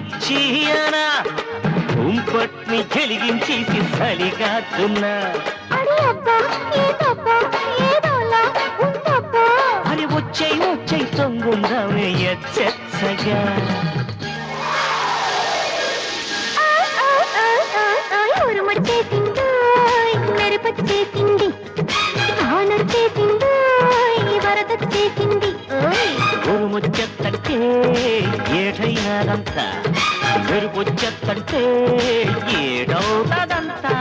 ఇచ్చియనా కుంపట్ని చెలిగించేసి చలిగాతున్నా అని వచ్చై తొంగుందామే ఎచ్చగా ఉరుముచ్చెత్తంటే ఏటైనాదంతా మెరుపుచ్చెత్తంటే ఏడవుతాదంతా